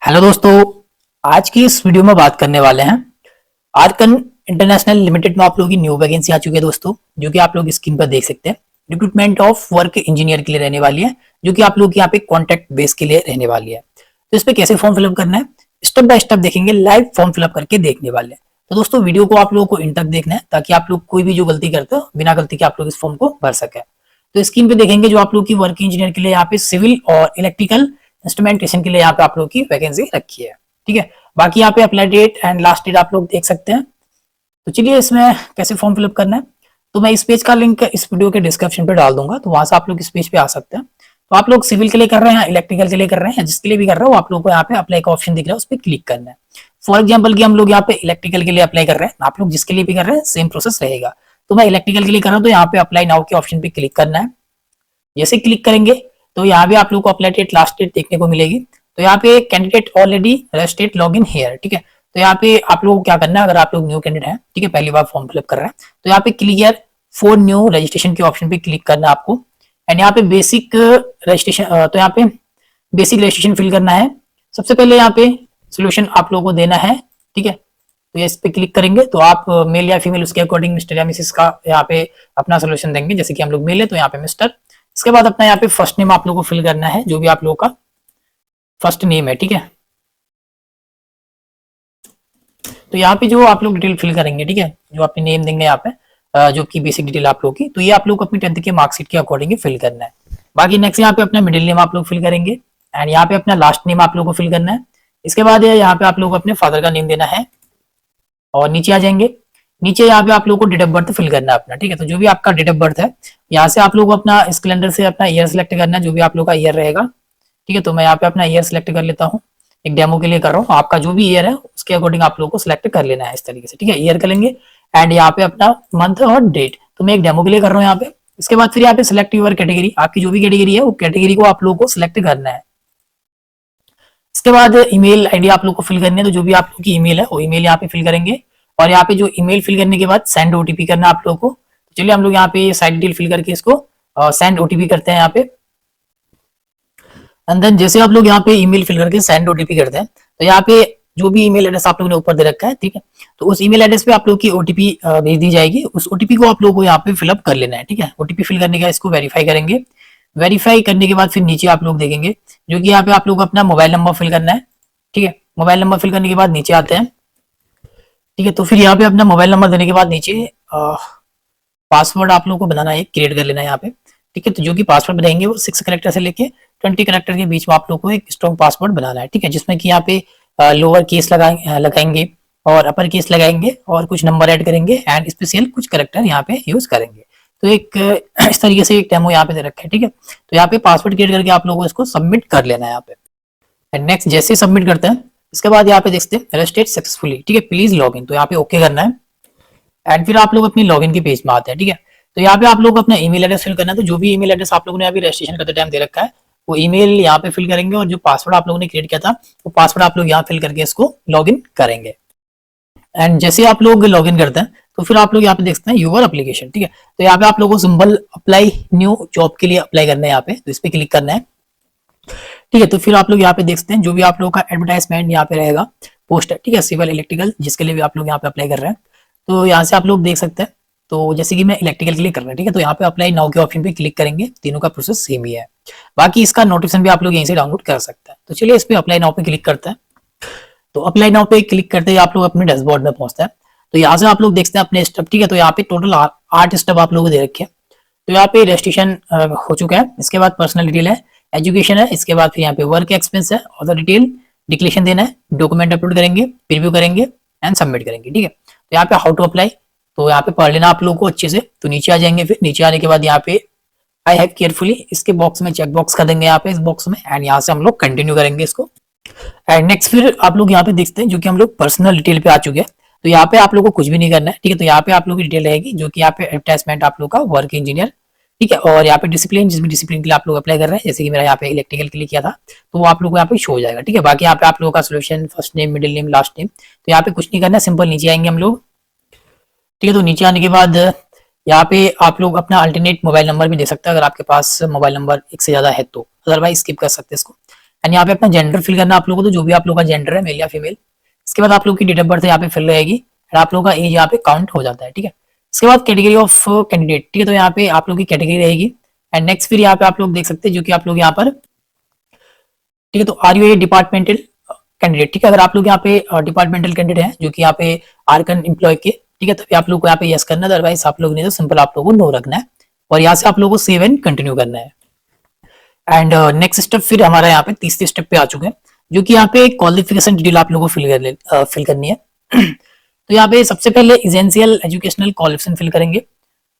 Hello दोस्तों। आज की इस वीडियो में बात करने वाले हैं आर्कन इंटरनेशनल लिमिटेड में आप लोगों की न्यू वैकेंसी आ चुकी है दोस्तों, जो कि आप लोग स्क्रीन पर देख सकते हैं। रिक्रूटमेंट ऑफ वर्क इंजीनियर के लिए रहने वाली है, जो कि आप लोग यहाँ पे कॉन्ट्रैक्ट बेस के लिए रहने वाली है। तो इस पे कैसे फॉर्म फिलअप करना है, स्टेप बाय स्टेप देखेंगे, लाइव फॉर्म फिलअप करके देखने वाले हैं। तो दोस्तों वीडियो को आप लोगों को इन तक देखना है, ताकि आप लोग कोई भी जो गलती करते हो बिना गलती के आप लोग इस फॉर्म को भर सके। तो स्क्रीन पे देखेंगे जो आप लोग की वर्क इंजीनियर के लिए यहाँ पे सिविल और इलेक्ट्रिकल इंस्ट्रूमेंटेशन के लिए यहाँ पे आप लोग की वैकेंसी रखी है। ठीक है, बाकी यहाँ पे apply date and last date आप लोग देख सकते हैं। तो चलिए इसमें कैसे फॉर्म फिलअप करना है, तो मैं इस पेज का लिंक इस वीडियो के डिस्क्रिप्शन पे डाल दूंगा, तो वहां से आप लोग इस पेज पे आ सकते हैं। तो आप लोग सिविल के लिए कर रहे हैं, इलेक्ट्रिकल के लिए कर रहे हैं, जिसके लिए भी कर रहे हो आप लोग को यहाँ पे अप्लाई का ऑप्शन दिख रहा है, उस पर क्लिक करना है। फॉर एग्जाम्पल की हम लोग यहाँ पे इलेक्ट्रिकल के लिए अप्लाई कर रहे हैं, आप लोग जिसके लिए भी कर रहे हैं सेम प्रोसेस रहेगा। तो मैं इलेक्ट्रिकल के लिए कर रहा हूँ, तो यहाँ पे अप्लाई नाउ के ऑप्शन पे क्लिक करना है। जैसे क्लिक करेंगे तो यहाँ पे आप लोग को अप्लाई डेट लास्ट डेट देखने को मिलेगी। तो यहाँ पे candidate already registered log in here. ठीक है, तो यहाँ पे आप लोग को क्या करना है, अगर आप लोग न्यू कैंडिडेट हैं, ठीक है, पहली बार फॉर्म फिलअप कर रहे हैं, तो यहाँ पे क्लियर फॉर न्यू रजिस्ट्रेशन के ऑप्शन पे क्लिक करना है आपको। एंड यहाँ पे बेसिक रजिस्ट्रेशन, तो यहाँ पे बेसिक रजिस्ट्रेशन फिल करना है। सबसे पहले यहाँ पे सोल्यूशन आप लोगों को देना है। ठीक है, तो इस पे क्लिक करेंगे तो आप मेल या फीमेल उसके अकॉर्डिंग मिस्टर या मिसेस का यहाँ पे अपना सोल्यूशन देंगे। जैसे कि हम लोग मेल है तो यहाँ पे मिस्टर। इसके बाद अपना यहाँ पे फर्स्ट नेम आप लोगों को फिल करना है, जो भी आप लोगों का फर्स्ट नेम है। ठीक है, तो यहाँ पे जो आप लोग डिटेल फिल करेंगे, ठीक है, जो अपने नेम देंगे यहाँ पे, जो की बेसिक डिटेल आप लोग की, तो ये आप लोग अपनी 10th के मार्कशीट के अकॉर्डिंग फिल करना है। बाकी नेक्स्ट यहाँ पे अपना मिडिल नेम आप लोग फिल करेंगे एंड यहाँ पे अपना लास्ट नेम आप लोग को फिल करना है। इसके बाद यहाँ पे आप लोग अपने फादर का नेम देना है और नीचे आ जाएंगे। नीचे यहाँ पे आप लोग को डेट ऑफ बर्थ फिल करना है अपना। ठीक है, तो जो भी आपका डेट ऑफ बर्थ है, यहाँ से आप लोग अपना इस कैलेंडर से अपना ईयर सिलेक्ट करना है, जो भी आप लोग का ईयर रहेगा। ठीक है, तो मैं यहाँ पे अपना ईयर सिलेक्ट कर लेता हूँ, एक डेमो के लिए कर रहा हूँ। आपका जो भी ईयर है उसके अकॉर्डिंग आप लोग को सिलेक्ट कर लेना है इस तरीके से। ठीक है, ईयर करेंगे एंड यहाँ पे अपना मंथ और डेट, तो मैं एक डेमो के लिए कर रहा हूँ यहाँ पे। इसके बाद फिर यहाँ पे सिलेक्ट यूर कैटेगरी, आपकी जो भी कैटेगरी है वो कैटेगरी को आप लोग को सिलेक्ट करना है। इसके बाद ईमेल आईडी आप लोग को फिल करनी है, तो जो भी आप लोग की ईमेल है वो ईमेल यहाँ पे फिल करेंगे। और यहाँ पे जो ईमेल फिल करने के बाद सेंड ओटीपी करना आप लोग को। चलिए हम लोग यहाँ पे साइड डिटेल फिल करके इसको सेंड ओटीपी करते हैं यहाँ पे। एंड देन जैसे आप लोग यहाँ पे ईमेल फिल करके सेंड ओटीपी करते हैं, तो यहाँ पे जो भी ईमेल एड्रेस आप लोगों ने ऊपर दे रखा है, ठीक है, तो उस ईमेल एड्रेस पे आप लोग की ओटीपी भेज दी जाएगी। उस ओटीपी को आप लोगों को यहाँ पे फिलअप कर लेना है। ठीक है, ओटीपी फिल करने का इसको वेरीफाई करेंगे। वेरीफाई करने के बाद फिर नीचे आप लोग देखेंगे, जो कि यहाँ पे आप लोग अपना मोबाइल नंबर फिल करना है। ठीक है, मोबाइल नंबर फिल करने के बाद नीचे आते हैं। ठीक है, तो फिर यहाँ पे अपना मोबाइल नंबर देने के बाद नीचे पासवर्ड आप लोग को बनाना है, क्रिएट कर लेना है यहाँ पे। ठीक है, तो जो कि पासवर्ड बनाएंगे वो 6 कैरेक्टर से लेके 20 कैरेक्टर के बीच में आप लोग को एक स्ट्रॉन्ग पासवर्ड बनाना है। ठीक है, जिसमें कि यहाँ पे लोअर केस लगाएंगे और अपर केस लगाएंगे और कुछ नंबर ऐड करेंगे एंड स्पेशल कुछ कैरेक्टर यहाँ पे यूज करेंगे। तो एक इस तरीके से एक डेमो यहाँ पे दे रखा है। ठीक है, तो यहाँ पे पासवर्ड क्रिएट करके आप लोगों को इसको सबमिट कर लेना है यहाँ पे। एंड नेक्स्ट जैसे सबमिट करते हैं, इसके बाद यहाँ पे देखते हैं रजिस्टर्ड सक्सेसफुली। ठीक है, प्लीज लॉग इन, तो यहाँ पे ओके करना है एंड फिर आप लोग अपनी लॉगिन के पेज में आते हैं। ठीक है, तो यहाँ पे आप लोग अपना ईमेल एड्रेस फिल करना है, तो जो भी ईमेल एड्रेस आप लोगों ने अभी रजिस्ट्रेशन करते टाइम दे रखा है वो ईमेल यहाँ पे फिल करेंगे और जो पासवर्ड आप लोगों ने क्रिएट किया था वो पासवर्ड आप लोग यहाँ फिल करके इसको लॉगिन करेंगे। एंड जैसे आप लोग लॉगिन करते हैं तो फिर आप लोग यहाँ पे देखते हैं यूर एप्लीकेशन। ठीक है, तो यहाँ पे आप लोगों को सिंबल अप्लाई न्यू जॉब के लिए अप्लाई करना है यहाँ पे, तो इस पे क्लिक करना है। ठीक है, तो फिर आप लोग यहाँ पे देखते हैं जो भी आप लोगों का एडवर्टाइजमेंट यहाँ पे रहेगा, पोस्टर। ठीक है, सिविल इलेक्ट्रिकल जिसके लिए भी आप लोग यहाँ पे अप्लाई कर रहे हैं, तो यहाँ से आप लोग देख सकते हैं। तो जैसे कि मैं इलेक्ट्रिकल के लिए कर रहा हूँ, ठीक है, तो यहाँ पे अप्लाई नाउ के ऑप्शन पे क्लिक करेंगे। तीनों का प्रोसेस सेम ही है, बाकी इसका नोटिफिकेशन भी आप लोग यहीं से डाउनलोड कर सकते हैं। तो चलिए इस पे अप्लाई नाउ पे क्लिक करते हैं। तो अप्लाई नाउ पे क्लिक करते ही आप लोग अपने डैशबोर्ड में पहुंचते हैं। तो यहाँ से आप लोग देखते हैं अपने स्टेप। ठीक है, तो यहाँ पे टोटल 8 स्टेप आप लोगों को दे रखे हैं। तो यहाँ पे रजिस्ट्रेशन हो चुका है। इसके बाद पर्सनल डिटेल है, एजुकेशन है, इसके बाद फिर यहाँ पे वर्क एक्सपेंस है, अदर डिटेल, डिक्लेरेशन देना है, डॉक्यूमेंट अपलोड करेंगे, प्रीव्यू करेंगे एंड सबमिट करेंगे। ठीक है, तो यहाँ पे हाउ टू अप्लाई, तो यहाँ पे पढ़ लेना आप लोगों को अच्छे से। तो नीचे आ जाएंगे, फिर नीचे आने के बाद यहाँ पे आई हैव केयरफुली इसके बॉक्स में चेक बॉक्स कर देंगे यहाँ पे इस बॉक्स में, एंड यहाँ से हम लोग कंटिन्यू करेंगे इसको। एंड नेक्स्ट फिर आप लोग यहाँ पे देखते हैं जो कि हम लोग पर्सनल डिटेल पे आ चुके हैं। तो यहाँ पे आप लोग को कुछ भी नहीं करना है। ठीक है, तो यहाँ पे आप लोग की डिटेल रहेगी, जो कि यहाँ पे एडवर्टाइजमेंट आप लोग का वर्क इंजीनियर। ठीक है, और यहाँ पे डिसिप्लिन, जिस भी डिसिप्लिन के लिए आप लोग अप्लाई कर रहे हैं, जैसे कि मेरा यहाँ पे इलेक्ट्रिकल के लिए किया था, तो वो आप लोग को यहाँ पे शो हो जाएगा। ठीक है, बाकी यहाँ पे आप लोगों का solution, first name, middle name, last name, तो यहाँ पे कुछ नहीं करना है, सिंपल नीचे आएंगे हम लोग। ठीक है, तो नीचे आने के बाद यहाँ पे आप लोग अपना अल्टरनेट मोबाइल नंबर भी दे सकते हैं, अगर आपके पास मोबाइल नंबर एक से ज्यादा है तो, अदरवाइज स्किप कर सकते हैं इसको। एंड यहाँ पे अपना जेंडर फिल करना आप लोगों को, तो जो भी आप लोगों का जेंडर है, मेल या फीमेल। इसके बाद आप लोग की डेट ऑफ बर्थ यहाँ पे फिल रहेगी एंड आप लोगों का एज यहाँ पे काउंट हो जाता है, ठीक है। इसके बाद कैटेगरी ऑफ कैंडिडेट, ठीक है, तो यहाँ पे आप लोग की कैटेगरी रहेगी। एंड नेक्स्ट फिर यहाँ पे आप लोग देख सकते हैं जो कि आप लोग यहाँ पर, ठीक है, तो are you a departmental candidate, ठीक है। अगर आप लोग यहाँ पे डिपार्टमेंटल कैंडिडेट हैं जो कि यहाँ पे आरकन एम्प्लॉय के, ठीक है, तभी आप लोग को यहाँ पे यस करना है, अदरवाइज आप लोग ने तो सिंपल आप लोगों को नो रखना है और यहाँ से आप लोगों को सेव एंड कंटिन्यू करना है। एंड नेक्स्ट स्टेप फिर हमारा यहाँ पे तीसरे स्टेप पे आ चुके हैं, जो कि यहाँ पे क्वालिफिकेशन डिटेल आप लोगों को फिल करनी है। तो यहाँ पे सबसे पहले एसेंशियल एजुकेशनल क्वालिफिकेशन फिल करेंगे।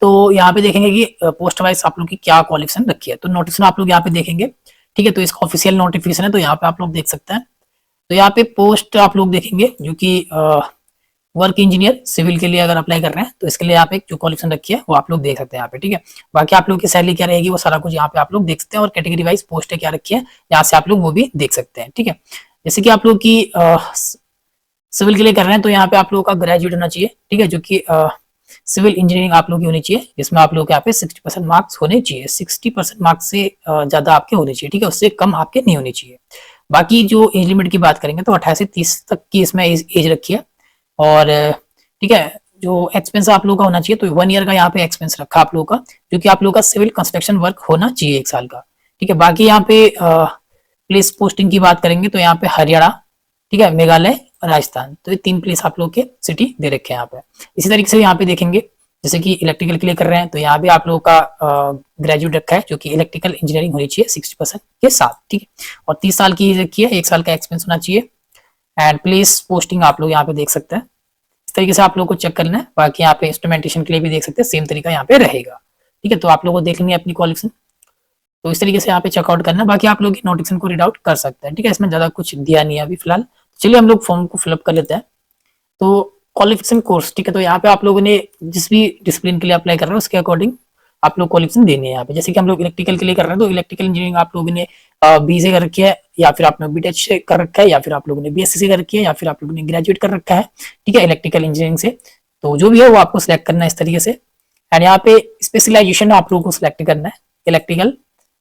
तो यहाँ पे देखेंगे कि पोस्ट वाइज आप लोग की क्या क्वालिफिकेशन रखी है, तो नोटिफिकेशन आप लोग यहाँ पे देखेंगे, ठीक है। तो इसका ऑफिशियल नोटिफिकेशन है, तो यहाँ पे आप लोग देख सकते हैं। तो यहाँ पे पोस्ट आप लोग देखेंगे जो कि वर्क इंजीनियर सिविल के लिए अगर अप्लाई कर रहे हैं, तो इसके लिए यहाँ पे जो क्वालिफिकेशन रखी है वो आप लोग देख सकते हैं यहाँ पे, ठीक है। बाकी आप लोग की सैलरी क्या रहेगी वो सारा कुछ यहाँ पे आप लोग देख सकते हैं, और कैटेगरी वाइज पोस्ट क्या रखी है यहाँ से आप लोग वो भी देख सकते हैं, ठीक है। जैसे कि आप लोग की सिविल के लिए कर रहे हैं, तो यहाँ पे आप लोगों का ग्रेजुएट होना चाहिए, ठीक है, जो कि सिविल इंजीनियरिंग आप लोग की होनी चाहिए, जिसमें आप लोग यहाँ पे 60% मार्क्स होने चाहिए। 60% मार्क्स से ज्यादा आपके होने चाहिए, ठीक है, उससे कम आपके नहीं होने चाहिए। बाकी जो एज लिमिट की बात करेंगे तो 28 से 30 तक की इसमें एज रखी है, और ठीक है, जो एक्सपेंस आप लोगों का होना चाहिए, तो 1 ईयर का यहाँ पे एक्सपेंस रखा आप लोगों का, जो कि आप लोगों का सिविल कंस्ट्रक्शन वर्क होना चाहिए 1 साल का, ठीक है। बाकी यहाँ पे प्लेस पोस्टिंग की बात करेंगे तो यहाँ पे हरियाणा, ठीक है, मेघालय, राजस्थान, तो ये 3 प्लेस आप लोग के सिटी दे रखे हैं यहाँ पे। इसी तरीके से यहाँ पे देखेंगे जैसे कि इलेक्ट्रिकल के लिए कर रहे हैं, तो यहाँ भी आप लोगों का ग्रेजुएट रखा है, जो कि इलेक्ट्रिकल इंजीनियरिंग होनी चाहिए 60% के साथ, ठीक है, और 30 साल की रखी है, 1 साल का एक्सपेंस होना चाहिए। एंड प्लेस पोस्टिंग आप लोग यहाँ पे देख सकते हैं, इस तरीके से आप लोग को चेक करना है। बाकी यहाँ पे इंस्ट्रूमेंटेशन के लिए भी देख सकते हैं, सेम तरीका यहाँ पे रहेगा, ठीक है। तो आप लोगों को देख लेंगे अपनी क्वालिफिकेशन, तो इस तरीके से यहाँ पे चेकआउट करना। बाकी आप लोग नोटिफिकेशन को रीड आउट कर सकते हैं, ठीक है, इसमें ज्यादा कुछ दिया नहीं है अभी फिलहाल। चलिए हम लोग फॉर्म को फिलअप कर लेते हैं। तो क्वालिफिकेशन कोर्स, ठीक है, तो यहाँ पे आप लोगों ने जिस भी डिसिप्लिन के लिए अप्लाई कर रहे हैं उसके अकॉर्डिंग आप लोग क्वालिफिकेशन देनी है यहाँ पे। जैसे कि हम लोग इलेक्ट्रिकल के लिए कर रहे हैं, तो इलेक्ट्रिकल इंजीनियरिंग आप लोगों ने बी से कर रखी है, या फिर आपने बीटेक से कर रखा है, या फिर आप लोगों ने बीएससी से कर रखी है, या फिर आप लोगों ने ग्रेजुएट कर रखा है, ठीक है, इलेक्ट्रिकल इंजीनियरिंग से। तो जो भी है वो आपको सिलेक्ट करना है इस तरीके से। एंड यहाँ पे स्पेशलाइजेशन आप लोगों को सिलेक्ट करना है इलेक्ट्रिकल।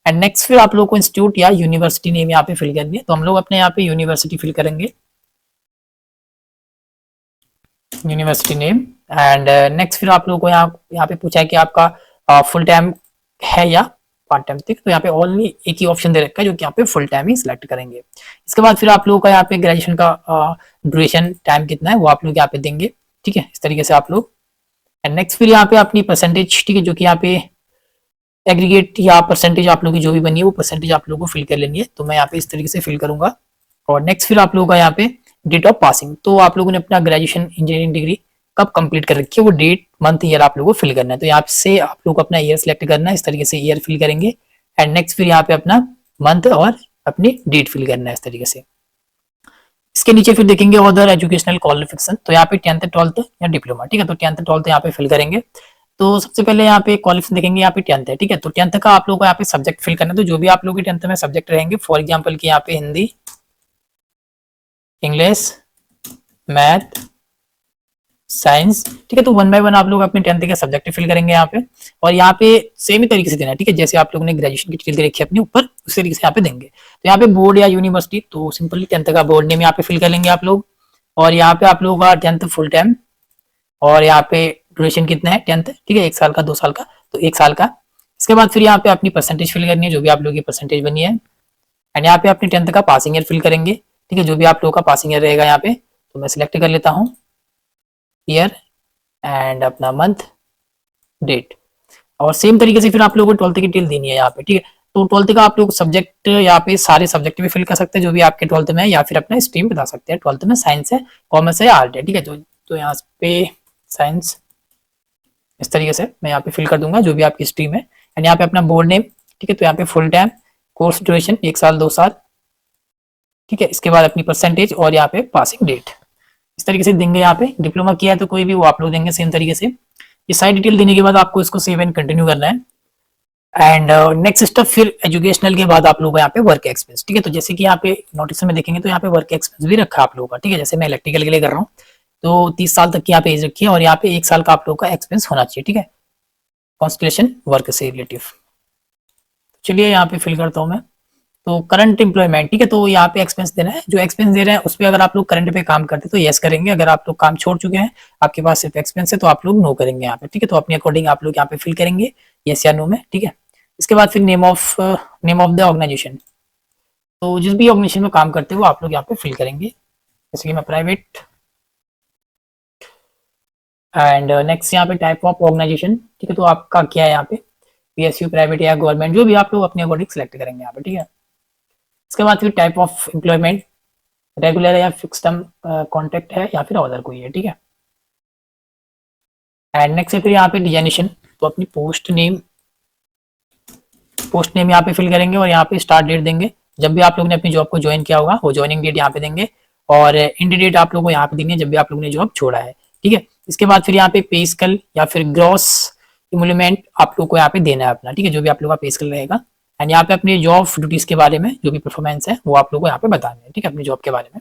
एंड नेक्स्ट फिर आप लोग को इंस्टीट्यूट या यूनिवर्सिटी नेम यहाँ पे फिल करनी है, तो हम लोग अपने यहाँ पे यूनिवर्सिटी फिल करेंगे, यूनिवर्सिटी नेम। एंड नेक्स्ट फिर आप लोगों को यहाँ पे पूछा है कि आपका फुल टाइम है या पार्ट टाइम, ठीक है, तो यहाँ पे ओनली एक ही ऑप्शन दे रखा है जो कि यहाँ पे फुल टाइम ही सिलेक्ट करेंगे। इसके बाद फिर आप लोगों का यहाँ पे ग्रेजुएशन का ड्यूरेशन टाइम कितना है वो आप लोग यहाँ पे देंगे, ठीक है, इस तरीके से आप लोग। एंड नेक्स्ट फिर यहाँ पे अपनी परसेंटेज, ठीक है, जो कि यहाँ पे एग्रीगेट या परसेंटेज आप लोगों की जो भी बनी है वो परसेंटेज आप लोगों को फिल कर लेनी है, तो मैं यहाँ पे इस तरीके से फिल करूंगा। और नेक्स्ट फिर आप लोगों का यहाँ पे डेट ऑफ पासिंग, तो आप लोगों ने अपना ग्रेजुएशन इंजीनियरिंग डिग्री कब कंप्लीट कर रखी है वो डेट मंथ ईयर आप लोगों को फिल करना है, तो यहाँ से आप लोग को अपना ईयर सिलेक्ट करना है, इस तरीके से ईयर फिल करेंगे। एंड नेक्स्ट फिर यहाँ पे अपना मंथ और अपनी डेट फिल करना है इस तरीके से। इसके नीचे फिर देखेंगे अदर एजुकेशनल क्वालिफिकेशन, तो यहाँ पे 10th 12th या डिप्लोमा, ठीक है, तो 10th 12th यहाँ पे फिल करेंगे। तो सबसे पहले यहाँ पे क्वालिफिकेशन देखेंगे, यहाँ पे 10th है, ठीक है, तो 10th का आप लोगों को यहाँ पे सब्जेक्ट फिल करना है, तो जो भी आप लोग के 10th में सब्जेक्ट रहेंगे, फॉर एग्जाम्पल की यहाँ पे हिंदी, इंग्लिश, मैथ, साइंस, ठीक है, तो 1 बाय 1 आप लोग अपने 10th के सब्जेक्ट फिल करेंगे यहाँ पे, और यहाँ पे सेम ही तरीके से देना है, ठीक है, जैसे आप लोगों ने ग्रेजुएशन की डिटेल दे रखी है अपने ऊपर, उस तरीके से यहाँ पे देंगे। तो यहाँ पे बोर्ड या यूनिवर्सिटी, तो सिंपली 10th का बोर्ड नेम यहाँ पे फिल कर लेंगे आप लोग, और यहाँ पे आप लोगों का 10th फुल टाइम, और यहाँ पे ड्यूरेशन कितना है 10th, ठीक है, 1 साल का 2 साल का, तो 1 साल का। इसके बाद फिर यहाँ पे अपनी परसेंटेज फिल करनी है, जो भी आप लोगों की परसेंटेज बनी है। एंड यहाँ पे अपनी 10th का पासिंग ईयर फिल करेंगे, ठीक है, जो भी आप लोगों का पासिंग ईयर रहेगा यहाँ पे, तो मैं सिलेक्ट कर लेता हूँ ईयर एंड अपना मंथ, डेट। और सेम तरीके से फिर आप लोगों को 12th की डिटेल देनी है यहाँ पे, ठीक है, तो 12th का आप लोग सब्जेक्ट यहाँ पे सारे सब्जेक्ट भी फिल कर सकते हैं जो भी आपके 12th में है, या फिर अपना स्ट्रीम बता सकते हैं, 12th में साइंस है, कॉमर्स है, आर्ट है, ठीक है, तो यहाँ पे साइंस इस तरीके से मैं यहाँ पे फिल कर दूंगा जो भी आपकी स्ट्रीम है। एंड यहाँ पे अपना बोर्ड नेम, ठीक है, तो यहाँ पे फुल टाइम, कोर्स ड्यूरेशन 1 साल 2 साल, ठीक है, इसके बाद अपनी परसेंटेज और यहाँ पे पासिंग डेट इस तरीके से देंगे। यहाँ पे डिप्लोमा किया है तो कोई भी वो आप लोग देंगे सेम तरीके से। ये सारी डिटेल देने के बाद आपको इसको सेव एंड कंटिन्यू करना है। एंड नेक्स्ट स्टेप फिर एजुकेशनल के बाद आप लोगों का यहाँ पे वर्क एक्सपीरियंस, ठीक है, तो जैसे कि यहाँ पे नोटिस में देखेंगे तो यहाँ पे वर्क एक्सपीरियंस भी रखा है आप लोगों का, ठीक है, जैसे मैं इलेक्ट्रिकल के लिए कर रहा हूँ तो 30 साल तक की यहाँ पे एज रखी है, और यहाँ पे 1 साल का आप लोगों का एक्सपीरियंस होना चाहिए, ठीक है, कॉन्स्टलेशन वर्क से रिलेटिव। चलिए यहाँ पे फिल करता हूँ मैं। तो करंट एम्प्लॉयमेंट, ठीक है, तो यहाँ पे एक्सपेंस देना है, जो एक्सपेंस दे रहे हैं उस पे अगर आप लोग करंट पे काम करते हैं तो यस करेंगे, अगर आप लोग काम छोड़ चुके हैं, आपके पास सिर्फ एक्सपेंस है, तो आप लोग नो करेंगे यहाँ पे, ठीक है। तो अपने अकॉर्डिंग आप लोग यहाँ पे फिल करेंगे यस या नो में, ठीक है। इसके बाद फिर नेम ऑफ द ऑर्गेनाइजेशन, तो जिस भी ऑर्गेनाइजेशन में काम करते हो वो आप लोग यहाँ पे फिल करेंगे, जैसे कि मैं प्राइवेट। एंड नेक्स्ट यहाँ पे टाइप ऑफ ऑर्गेनाइजेशन, ठीक है, तो आपका क्या है यहाँ पे, पीएसयू, प्राइवेट या गवर्नमेंट, जो भी आप लोग अपने अकॉर्डिंग सेलेक्ट करेंगे यहाँ पे, ठीक है। इसके बाद फिर टाइप ऑफ एम्प्लॉयमेंट, रेगुलर है या फिक्स टर्म कॉन्ट्रैक्ट है या फिर अदर कोई है, ठीक है। एंड नेक्स्ट है फिर यहाँ पे डिजाइनेशन, तो अपनी पोस्ट नेम यहाँ पे फिल करेंगे और यहाँ पे स्टार्ट डेट देंगे, जब भी आप लोग ने अपनी जॉब को ज्वाइन किया होगा वो ज्वाइनिंग डेट यहाँ पे देंगे, और एंड डेट आप लोग को यहाँ पे देंगे जब भी आप लोग ने जॉब छोड़ा है, ठीक है। इसके बाद फिर यहाँ पे पे स्केल या फिर ग्रॉस इमोल्यूमेंट आप लोग को यहाँ पे देना है अपना, ठीक है, जो भी आप लोग का पे स्केल रहेगा। एंड यहाँ पे अपनी जॉब ड्यूटीज के बारे में जो भी परफॉर्मेंस है वो आप लोग को यहाँ पे बताना है, ठीक है, अपनी जॉब के बारे में।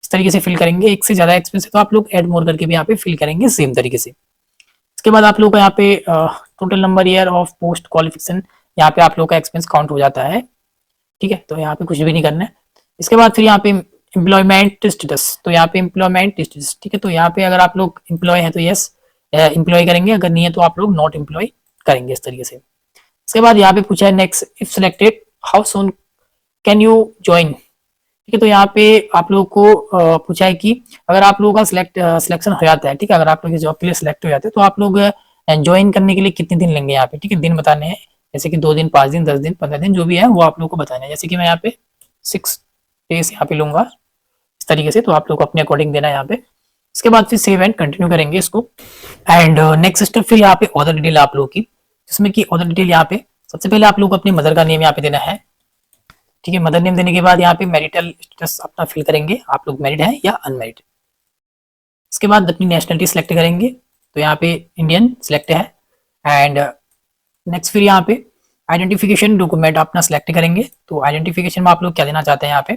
इस तरीके से फिल करेंगे, एक से ज्यादा एक्सपेंस है तो आप लोग एड मोर करके भी यहाँ पे फिल करेंगे सेम तरीके से। इसके बाद आप लोग का यहाँ पे total number year of post qualification, यहाँ पे आप लोग का एक्सपेंस काउंट हो जाता है, ठीक है, तो यहाँ पे कुछ भी नहीं करना है। इसके बाद फिर यहाँ पे एम्प्लॉयमेंट स्टेटस, तो यहाँ पे एम्प्लॉयमेंट स्टेटस, ठीक है, तो यहाँ पे अगर आप लोग एम्प्लॉय है तो यस एम्प्लॉय करेंगे, अगर नहीं है तो आप लोग नॉट एम्प्लॉय करेंगे, इस तरीके से। इसके बाद यहाँ पे पूछा है next, if selected how soon can you join, ठीक है, तो यहाँ पे आप लोग को पूछा है कि अगर आप लोगों का सिलेक्शन हो जाता है, ठीक है, अगर आप लोग इस जॉब के लिए सिलेक्ट हो जाते हैं तो आप लोग ज्वाइन करने के लिए कितने दिन लेंगे यहाँ पे, ठीक है, दिन बताने हैं, जैसे कि 2 दिन, 5 दिन, 10 दिन, 15 दिन, जो भी है वो आप लोग को बताना है, जैसे कि मैं यहाँ पे 6 डेज यहाँ पे लूंगा इस तरीके से, तो आप लोग को अपने अकॉर्डिंग देना है यहाँ पे। इसके बाद फिर सेव एंड कंटिन्यू करेंगे इसको। एंड नेक्स्ट स्टेप फिर यहाँ पे ऑर्डर डिटेल आप लोग की, जिसमें कि ऑर्डर डिटेल यहाँ पे सबसे पहले आप लोग को अपनी मदर का नेम यहाँ पे देना है, ठीक है। मदर नेम देने के बाद यहाँ पे मैरिटल स्टेटस अपना फिल करेंगे, आप लोग मैरिड हैं या अनमैरिड। इसके बाद अपनी नेशनलिटी सेलेक्ट करेंगे, तो यहाँ पे इंडियन सेलेक्ट है। एंड नेक्स्ट फिर यहाँ पे आइडेंटिफिकेशन डॉक्यूमेंट अपना सेलेक्ट करेंगे, तो आइडेंटिफिकेशन में आप लोग क्या देना चाहते हैं यहाँ पे,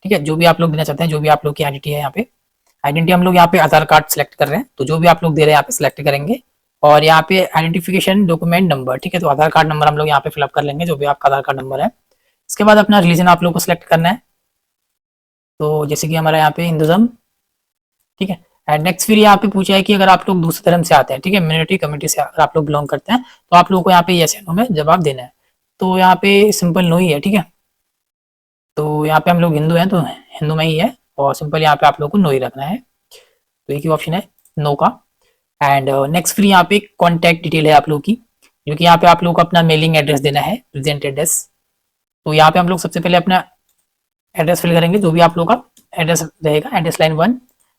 ठीक है, जो भी आप लोग देना चाहते हैं, जो भी आप लोग की आइडेंटिटी है यहाँ पे। आइडेंटिटी हम लोग यहाँ पे आधार कार्ड सेलेक्ट कर रहे हैं, तो जो भी आप लोग दे रहे हैं यहाँ पे सिलेक्ट करेंगे। और यहाँ पे आइडेंटिफिकेशन डॉक्यूमेंट नंबर, ठीक है, तो आधार कार्ड नंबर हम लोग यहाँ पे फिलअप कर लेंगे, जो भी आपका आधार कार्ड नंबर है। इसके बाद अपना रिलीजन आप लोग को सिलेक्ट करना है, तो जैसे कि हमारा यहाँ पे हिंदुज्म, ठीक है। एंड नेक्स्ट फिर यहाँ पे पूछा है कि अगर आप लोग दूसरे धर्म से आते हैं, ठीक है, मिनोरिटी कम्युनिटी से अगर आप लोग बिलोंग करते हैं तो आप लोगों को यहाँ पे यस या नो में जवाब देना है, तो यहाँ पे सिंपल नो ही है, ठीक है, तो यहाँ पे हम लोग हिंदू हैं तो हिंदू में ही है, और सिंपल यहाँ पे आप लोग को नो ही रखना है, तो एक ही ऑप्शन है नो का। एंड नेक्स्ट फिर यहाँ पे कॉन्टैक्ट डिटेल है आप लोग की, जो कि यहाँ पे आप लोग को अपना मेलिंग एड्रेस देना है, प्रेजेंट एड्रेस, तो यहाँ पे हम लोग सबसे पहले अपना एड्रेस फिल करेंगे, जो भी आप लोग का एड्रेस रहेगा, address line 1,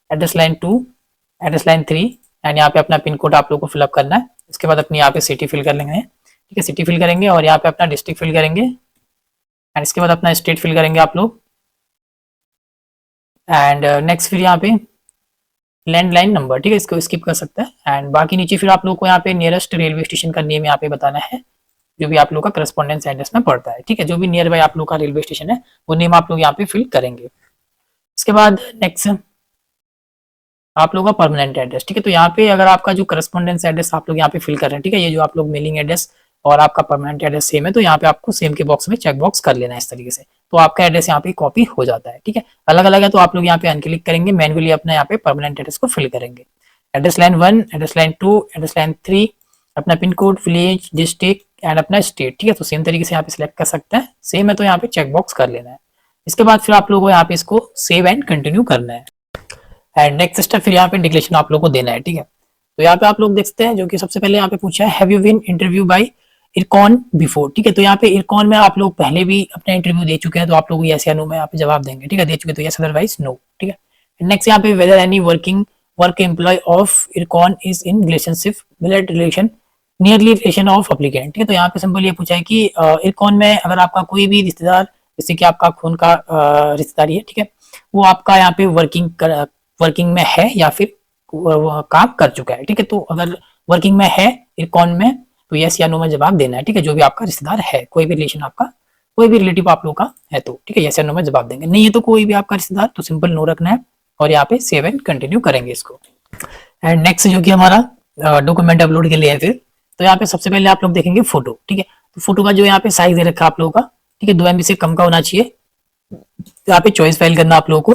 address line 2, address line 3, and यहाँ पे अपना पिन कोड आप लोग को फिलअप करना है। इसके बाद अपनी यहाँ पे सिटी फिल कर लेंगे, ठीक है, सिटी फिल करेंगे और यहाँ पे अपना डिस्ट्रिक्ट फिल करेंगे, एंड इसके बाद अपना स्टेट फिल करेंगे आप लोग। एंड नेक्स्ट फिर यहाँ पे लैंडलाइन नंबर, ठीक है, इसको स्किप कर सकते हैं। एंड बाकी नीचे फिर आप लोग को यहाँ पे नियरेस्ट रेलवे स्टेशन का नेम यहाँ पे बताना है, जो भी आप लोग का करस्पॉन्डेंस एड्रेस में पड़ता है, ठीक है, जो भी नियर बाय आप लोग का रेलवे स्टेशन है वो नेम आप लोग यहाँ पे फिल करेंगे। इसके बाद नेक्स्ट आप लोग का परमानेंट एड्रेस, ठीक है, तो यहाँ पे अगर आपका जो करस्पॉन्डेंस एड्रेस आप लोग यहाँ पे फिल कर रहे हैं, ठीक है, ये जो आप लोग मेलिंग एड्रेस और आपका परमानेंट एड्रेस सेम है, तो यहाँ पे आपको सेम के बॉक्स में चेक बॉक्स कर लेना है इस तरीके से, तो आपका एड्रेस यहाँ पे कॉपी हो जाता है, ठीक है। अलग अलग है तो आप लोग यहाँ पे अनक्लिक करेंगे, मैनुअली अपना यहाँ पे परमानेंट एड्रेस को फिल करेंगे, address line 1, address line 2, address line 3, अपना pin code, village, district and अपना स्टेट, ठीक है, तो सेम तरीके से यहाँ पे सिलेक्ट कर सकते हैं, सेम है तो यहाँ पे चेक बॉक्स कर लेना है। इसके बाद फिर आप लोगों को यहाँ पे इसको सेव एंड कंटिन्यू करना है। एंड नेक्स्ट स्टेप फिर यहाँ पे डिक्लेरेशन आप लोग को देना है, ठीक है, तो यहाँ पे आप लोग देखते हैं जो कि सबसे पहले यहाँ पे पूछा है have you been interview by IRCON before, ठीक है, तो यहाँ पे इरकॉन में आप लोग पहले भी अपना इंटरव्यू दे चुके हैं, तो आप लोग यस या नो में यहाँ पे जवाब देंगे, ठीक है, दे चुके तो यस, अदरवाइज नो, ठीक है। नेक्स्ट यहाँ पे whether any work employ of IRCON is in relationship blood relation nearly relation of applicant, ठीक है, तो यहाँ पे सिंपल ये पूछा है कि इरकॉन में अगर आपका कोई भी रिश्तेदार, जैसे कि आपका खून का रिश्तेदारी है, ठीक है, वो आपका यहाँ पे वर्किंग में है या फिर काम कर चुका है, ठीक है, तो अगर वर्किंग में है इरकॉन में तो यस या नो में जवाब देना है, ठीक है, जो भी आपका रिश्तेदार है, कोई भी रिलेशन आपका, कोई भी रिलेटिव आप लोग का है तो, ठीक है, यस या नो में जवाब देंगे, नहीं है तो कोई भी आपका रिश्तेदार, तो सिंपल नो रखना है और यहाँ पे सेव एंड कंटिन्यू करेंगे इसको। एंड नेक्स्ट जो कि हमारा डॉक्यूमेंट अपलोड के लिए है फिर, तो यहाँ पे सबसे पहले आप लोग देखेंगे फोटो, ठीक है, तो फोटो का जो यहाँ पे साइज दे रखा है आप लोगों का ठीक है, 2 MB से कम का होना चाहिए। यहाँ पे चॉइस फाइल करना आप लोगों को।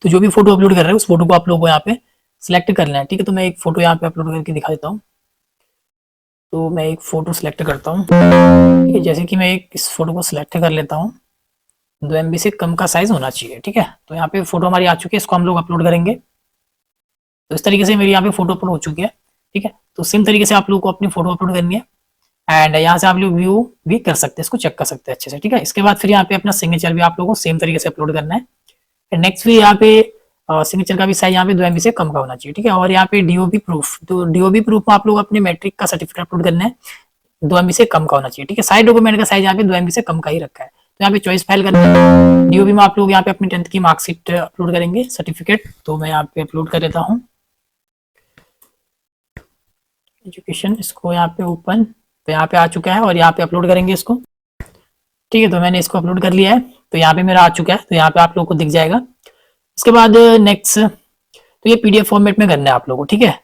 तो जो भी फोटो अपलोड कर रहे हैं उस फोटो को आप लोगों को यहाँ पे सिलेक्ट करना है। ठीक है, तो मैं एक फोटो यहाँ पे अपलोड करके दिखा देता हूँ। तो मैं एक फोटो सिलेक्ट करता हूँ। ठीक है, जैसे कि मैं एक इस फोटो को सिलेक्ट कर लेता हूँ। 2 MB से कम का साइज होना चाहिए। ठीक है, तो यहाँ पे फोटो हमारी आ चुकी है, इसको हम लोग अपलोड करेंगे। तो इस तरीके से मेरी यहाँ पे फोटो अपलोड हो चुकी है। ठीक है, तो सेम तरीके से आप लोग को अपनी फोटो अपलोड करनी है एंड यहाँ से आप लोग व्यू भी कर सकते हैं, इसको चेक कर सकते हैं अच्छे से। ठीक है, इसके बाद फिर यहाँ पे अपना सिग्नेचर भी आप लोगों को सेम तरीके से अपलोड करना है। नेक्स्ट फिर यहाँ पे सिग्नेचर का भी साइज यहाँ पे 2 MB से कम का होना चाहिए। ठीक है, और यहाँ पे डीओबी प्रूफ, तो डीओबी प्रूफ में आप लोग अपने मैट्रिक का सर्टिफिकेट अपलोड करना है, 2 MB से कम का होना चाहिए। ठीक है, साइड डॉक्यूमेंट का साइज यहाँ पे 2 MB से कम का ही रखा है। तो यहाँ पे चॉइस फाइल करना है। डीओबी में आप लोग यहाँ पे अपनी 10th की मार्कशीट अपलोड करेंगे, सर्टिफिकेट। तो मैं यहाँ पे अपलोड कर देता हूँ एजुकेशन, इसको यहाँ पे ओपन, तो यहाँ पे आ चुका है और यहाँ पे अपलोड करेंगे इसको। ठीक है, तो मैंने इसको अपलोड कर लिया है, तो यहाँ पे मेरा आ चुका है, तो यहाँ पे आप लोगों को दिख जाएगा। इसके बाद नेक्स्ट, तो ये PDF फॉर्मेट में करना है आप लोगों को। ठीक है,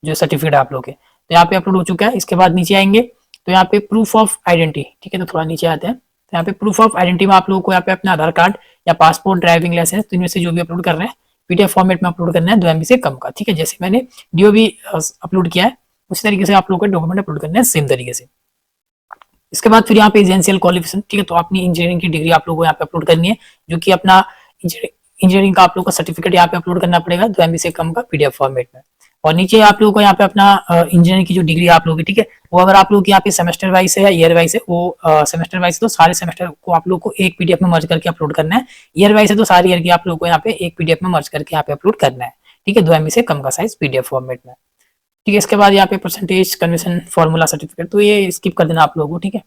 जो सर्टिफिकेट आप लोग के, तो यहाँ पे अपलोड हो चुका है। इसके बाद नीचे आएंगे तो यहाँ पे प्रूफ ऑफ आइडेंटिटी। ठीक है, तो थोड़ा नीचे आते हैं, तो यहाँ पे प्रूफ ऑफ आइडेंटिटी में आप लोगों को यहाँ पे अपना आधार कार्ड या पासपोर्ट, ड्राइविंग लाइसेंस, तो इनमें से जो भी अपलोड कर रहे हैं PDF फॉर्मेट में अपलोड करना है, 2 MB से कम का। ठीक है, जैसे मैंने DOB अपलोड किया है उसी तरीके से आप लोगों को डॉक्यूमेंट अपलोड करना है सेम तरीके से। इसके बाद फिर यहाँ पे एजेंशियल क्वालिफिकेशन। ठीक है, तो अपनी इंजीनियरिंग की डिग्री आप लोगों को यहाँ पे अपलोड करनी है, जो कि अपना इंजीनियरिंग का आप लोग का सर्टिफिकेट यहाँ पे अपलोड करना पड़ेगा 2 MB से कम का PDF फॉर्मेट में। और नीचे आप लोगों को यहाँ पे अपना इंजीनियरिंग की जो डिग्री आप लोग की, ठीक है, वो अगर आप लोग यहाँ पे सेमेस्टर वाइज है या ईयर वाइज है, वो सेमेस्टर वाइज तो सारे सेमेस्टर को आप लोग को एक PDF में मर्ज करके अपलोड करना है। ईयर वाइज है तो सारी ईयर की आप लोग को यहाँ पे एक PDF में मर्ज करके यहाँ पे अपलोड करना है। ठीक है, 2 MB से कम का साइज PDF फॉर्मेट में। ठीक है, इसके बाद यहाँ पे परसेंटेज कन्वेंशन फॉर्मूला सर्टिफिकेट, तो ये स्किप कर देना आप लोगों को। ठीक है,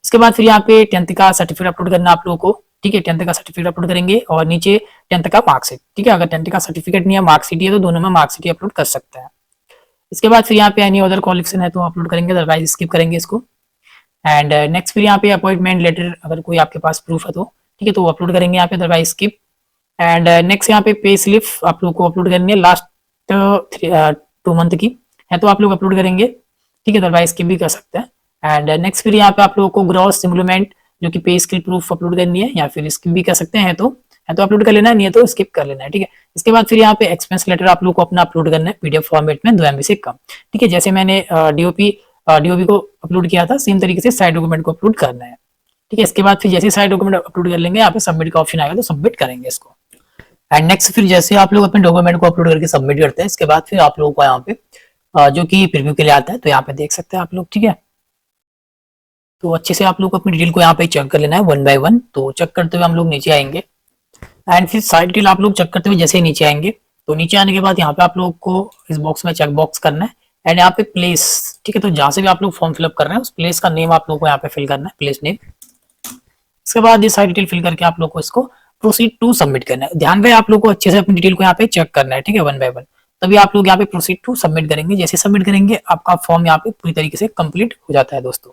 इसके बाद फिर यहाँ पे 10th का सर्टिफिकेट अपलोड करना आप लोगों को। ठीक है, 10th का सर्टिफिकेट अपलोड करेंगे और नीचे 10th का मार्कशीट। ठीक है, अगर 10th का सर्टिफिकेट नहीं है मार्कशीट है तो दोनों में मार्कशीट अपलोड कर सकते हैं। इसके बाद फिर यहाँ पे एनी अदर क्वालिफिकेशन है तो अपलोड करेंगे, अदरवाइज स्किप करेंगे इसको। एंड नेक्स्ट फिर यहाँ पे अपॉइंटमेंट लेटर अगर कोई आपके पास प्रूफ है तो ठीक है, तो अपलोड करेंगे यहाँ पे, अदरवाइज स्किप। एंड नेक्स्ट यहाँ पे पे स्लिप आप लोग को अपलोड करनी है, लास्ट 2 मंथ की है तो आप लोग अपलोड करेंगे। ठीक है, अदरवाइज स्किप भी कर सकते हैं। एंड नेक्स्ट फिर यहाँ पे आप लोगों को ग्रॉस सिमुलेमेंट जो कि पे स्किल प्रूफ अपलोड करनी है, या फिर स्किप भी कर सकते हैं, तो अपलोड कर लेना है, नहीं है तो स्किप कर लेना है। ठीक है, इसके बाद फिर यहाँ पे एक्सपेंस लेटर आप लोग को अपना अपलोड करना है PDF फॉर्मेट में 2 MB से कम। ठीक है, जैसे मैंने DOB को अपलोड किया था सेम तरीके से साइड डॉक्यूमेंट को अपलोड करना है। ठीक है, इसके बाद फिर जैसे साइड डॉक्यूमेंट अपलोड कर लेंगे यहाँ पे सबमिट का ऑप्शन आएगा तो सबमिट करेंगे इसको। एंड नेक्स्ट फिर जैसे आप लोग अपने डॉक्यूमेंट को अपलोड करके सबमिट करते हैं, इसके बाद फिर आप लोगों को यहाँ पे जो कि प्रीव्यू के लिए आता है, तो यहाँ पे देख सकते हैं आप लोग। ठीक है, तो अच्छे से आप लोग को अपनी डिटेल को यहाँ पे चेक कर लेना है 1 by 1। तो चेक करते हुए हम लोग नीचे आएंगे एंड फिर साइड डिटेल आप लोग चेक करते हुए जैसे ही नीचे आएंगे, तो नीचे आने के बाद यहाँ पे आप लोग को इस बॉक्स में चेक बॉक्स करना है एंड यहाँ पे प्लेस। ठीक है, तो जहाँ से भी आप लोग फॉर्म फिलअप कर रहे हैं उस प्लेस का नेम आप लोग को यहाँ पे फिल करना है, प्लेस नेम। इसके बाद ये सारी डिटेल फिल करके आप लोग को इसको प्रोसीड टू सबमिट करना है। ध्यान रहे आप लोग को अच्छे से अपनी डिटेल को यहाँ पे चेक करना है। ठीक है, 1 by 1, तभी आप लोग यहाँ पे प्रोसीड टू सबमिट करेंगे। जैसे सबमिट करेंगे आपका फॉर्म यहाँ पे पूरी तरीके से कंप्लीट हो जाता है दोस्तों।